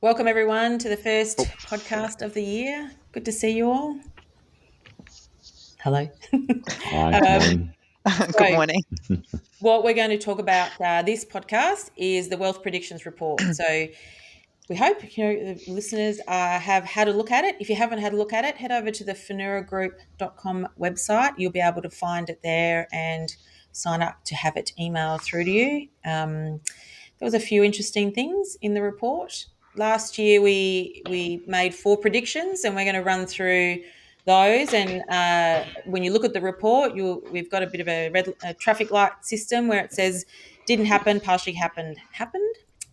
Welcome everyone to the first podcast of the year. Good to see you all. Hello. Hi, good morning. Good morning. What we're going to talk about this podcast is the Wealth Predictions Report. So we hope the listeners have had a look at it. If you haven't had a look at it, head over to the finuragroup.com website. You'll be able to find it there and sign up to have it emailed through to you. There was a few interesting things in the report. Last year we made 4 predictions, and we're going to run through those. And when you look at the report, we've got a bit of a traffic light system where it says didn't happen, partially happened.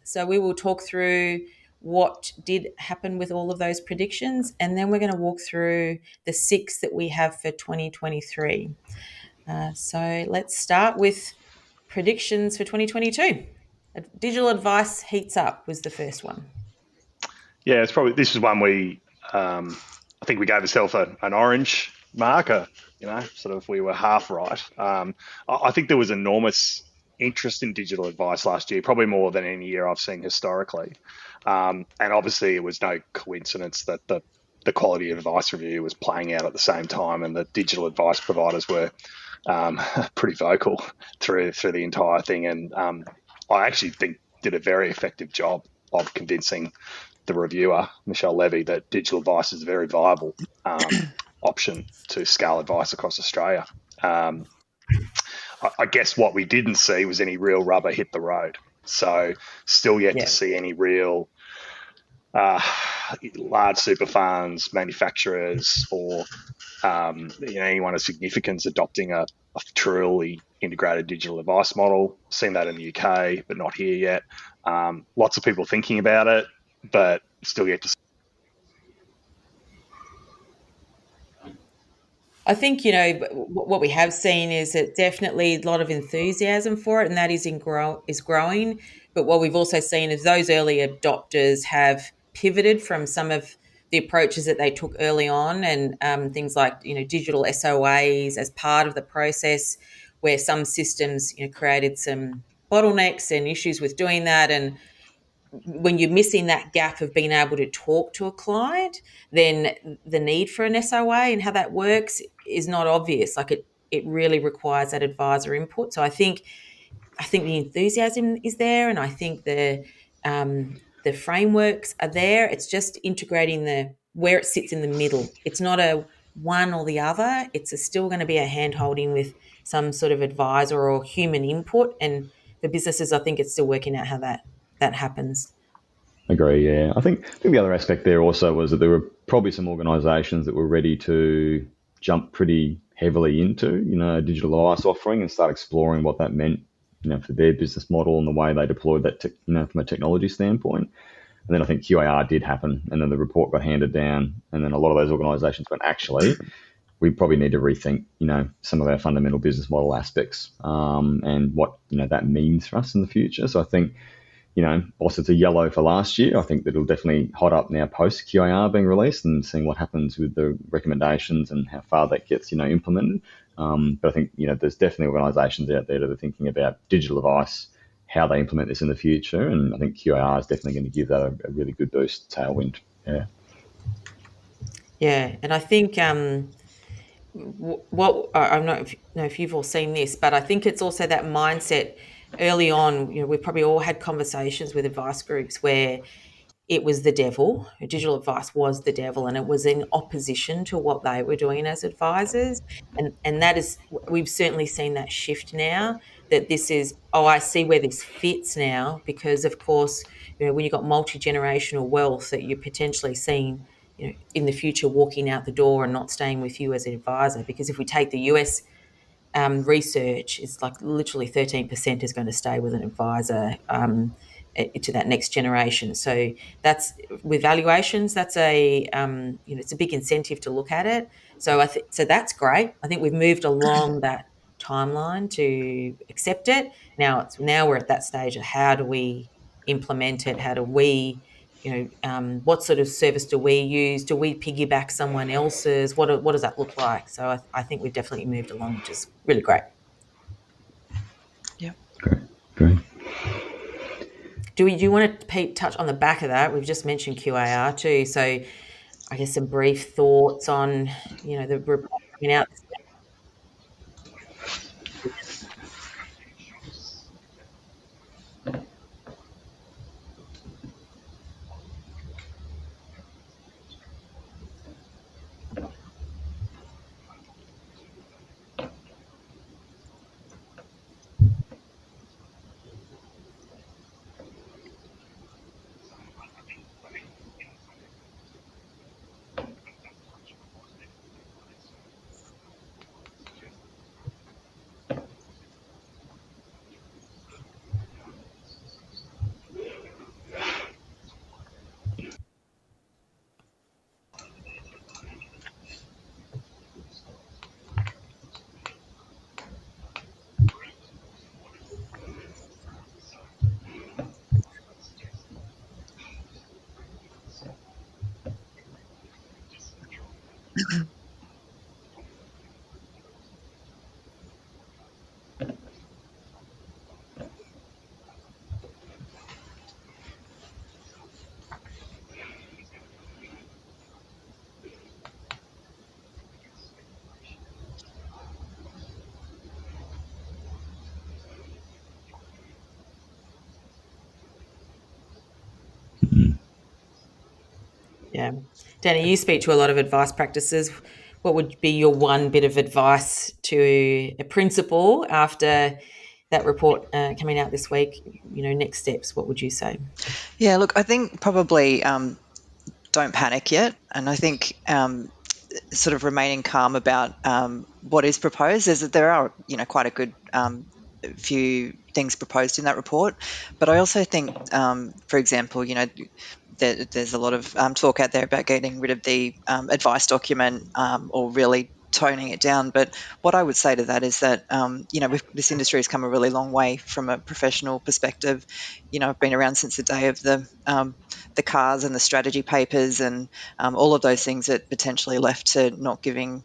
So we will talk through what did happen with all of those predictions, and then we're going to walk through the 6 that we have for 2023. So let's start with predictions for 2022. Digital advice heats up was the first one. Yeah, this is one I think we gave ourselves an orange marker. Sort of we were half right. I think there was enormous interest in digital advice last year, probably more than any year I've seen historically. And obviously it was no coincidence that the quality of advice review was playing out at the same time, and the digital advice providers were pretty vocal through the entire thing. And I actually think did a very effective job of convincing the reviewer, Michelle Levy, that digital advice is a very viable option to scale advice across Australia. I guess what we didn't see was any real rubber hit the road. So still yet to see any real large super funds, manufacturers, or anyone of significance adopting a truly integrated digital advice model. Seen that in the UK, but not here yet. Lots of people thinking about it, but still yet to see. I think, what we have seen is that definitely a lot of enthusiasm for it, and that is growing. But what we've also seen is those early adopters have pivoted from some of the approaches that they took early on, and things like, digital SOAs as part of the process, where some systems, created some bottlenecks and issues with doing that. And when you're missing that gap of being able to talk to a client, then the need for an SOA and how that works is not obvious. Like it really requires that advisor input. So I think the enthusiasm is there, and I think the frameworks are there. It's just integrating where it sits in the middle. It's not a one or the other. It's still going to be a hand holding with some sort of advisor or human input. And for businesses, I think it's still working out how that happens. Agree, yeah. I think the other aspect there also was that there were probably some organisations that were ready to jump pretty heavily into, a digital advice offering and start exploring what that meant, for their business model and the way they deployed that, from a technology standpoint. And then I think QAR did happen, and then the report got handed down, and then a lot of those organisations went, actually, we probably need to rethink, some of our fundamental business model aspects and what, that means for us in the future. So I think, whilst it's a yellow for last year, I think that it'll definitely hot up now post QAR being released and seeing what happens with the recommendations and how far that gets, implemented. But I think, there's definitely organisations out there that are thinking about digital advice, how they implement this in the future. And I think QAR is definitely going to give that a really good boost, tailwind. Yeah. Yeah. And I think what I don't know if you've all seen this, but I think it's also that mindset early on. We probably all had conversations with advice groups where it was the devil. Digital advice was the devil, and it was in opposition to what they were doing as advisors. And that is, we've certainly seen that shift now, that this is, I see where this fits now, because of course, when you've got multi-generational wealth that you're potentially seeing, in the future walking out the door and not staying with you as an advisor. Because if we take the US research, it's like literally 13% is going to stay with an advisor to that next generation. So that's, with valuations, that's it's a big incentive to look at it. So so that's great. I think we've moved along that timeline to accept it. Now we're at that stage of how do we implement it? How do we, what sort of service do we use? Do we piggyback someone else's? What does that look like? So I think we've definitely moved along, which is really great. Yeah. Great. Do you want to, Pete, touch on the back of that? We've just mentioned QAR too. So I guess some brief thoughts on, the report coming out. Yeah. Danni, you speak to a lot of advice practices. What would be your one bit of advice to a principal after that report coming out this week? Next steps, what would you say? Yeah, look, I think probably don't panic yet. And I think sort of remaining calm about what is proposed is that there are, quite a good few things proposed in that report. But I also think, for example, there's a lot of talk out there about getting rid of the advice document or really toning it down. But what I would say to that is that, this industry has come a really long way from a professional perspective. I've been around since the day of the cars and the strategy papers and all of those things that potentially left to not giving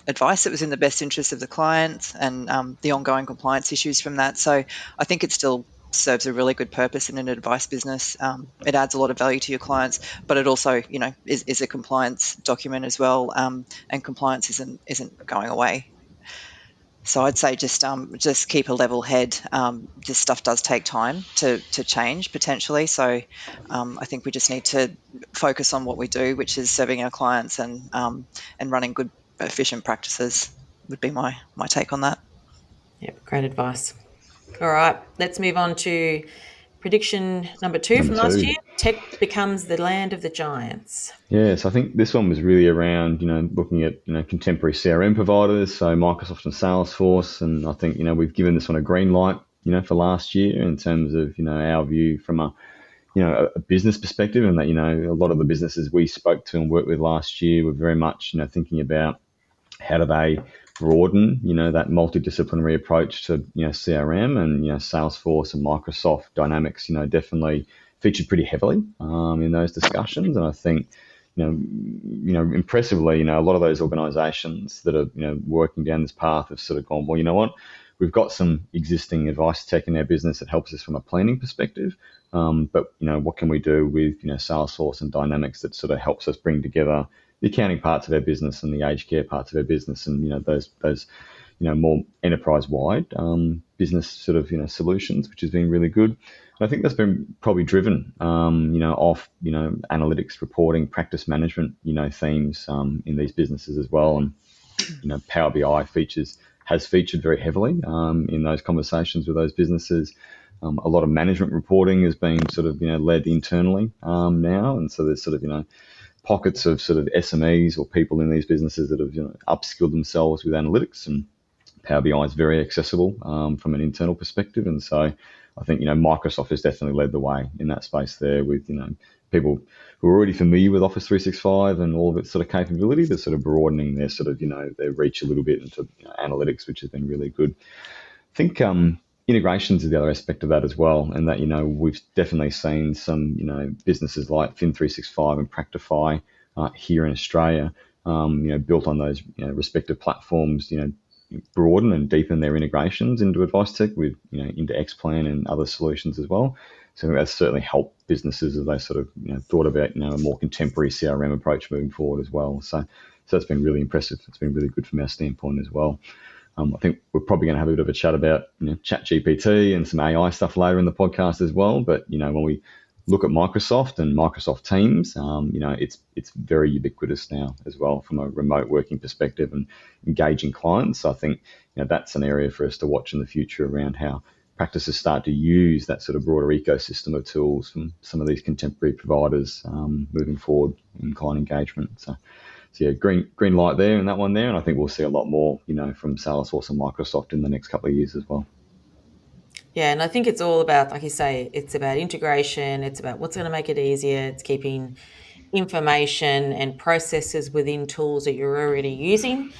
advice that was in the best interest of the client and the ongoing compliance issues from that. So I think it still serves a really good purpose in an advice business. It adds a lot of value to your clients, but it also, is a compliance document as well, and compliance isn't going away. So I'd say just keep a level head. This stuff does take time to change potentially. So I think we just need to focus on what we do, which is serving our clients and running good, efficient practices. Would be my take on that. Yep, great advice. All right, let's move on to prediction number two from last year. Tech becomes the land of the giants. Yes, I think this one was really around, looking at, contemporary CRM providers, so Microsoft and Salesforce. And I think, we've given this one a green light, for last year in terms of, our view from a business perspective, and that, a lot of the businesses we spoke to and worked with last year were very much, thinking about how do they broaden, that multidisciplinary approach to, CRM, and, Salesforce and Microsoft Dynamics, definitely featured pretty heavily in those discussions. And I think, impressively, a lot of those organisations that are, working down this path have sort of gone, well, you know what, we've got some existing advice tech in our business that helps us from a planning perspective. But, what can we do with, Salesforce and Dynamics that sort of helps us bring together the accounting parts of our business and the aged care parts of our business, and, those more enterprise-wide business sort of, solutions, which has been really good. And I think that's been probably driven, off, analytics, reporting, practice management, themes in these businesses as well. And, Power BI has featured very heavily in those conversations with those businesses. A lot of management reporting is being sort of, led internally now. And so there's sort of, pockets of sort of SMEs or people in these businesses that have, upskilled themselves with analytics, and Power BI is very accessible from an internal perspective. And so I think, Microsoft has definitely led the way in that space there with, people who are already familiar with Office 365 and all of its sort of capability, but sort of broadening their sort of, their reach a little bit into analytics, which has been really good. I think integrations is the other aspect of that as well, and that, we've definitely seen some, businesses like Fin365 and Practify here in Australia, built on those, respective platforms, broaden and deepen their integrations into advice tech with, into Xplan and other solutions as well. So I think that's certainly helped businesses as they sort of thought about a more contemporary CRM approach moving forward as well. So that's been really impressive. It's been really good from our standpoint as well. I think we're probably going to have a bit of a chat about ChatGPT and some AI stuff later in the podcast as well. But when we look at Microsoft and Microsoft Teams, it's very ubiquitous now as well from a remote working perspective and engaging clients. So I think that's an area for us to watch in the future around how practices start to use that sort of broader ecosystem of tools from some of these contemporary providers moving forward in client engagement. So yeah, green light there and that one there, and I think we'll see a lot more, from Salesforce and Microsoft in the next couple of years as well. Yeah, and I think it's all about, like you say, it's about integration. It's about what's going to make it easier. It's keeping information and processes within tools that you're already using,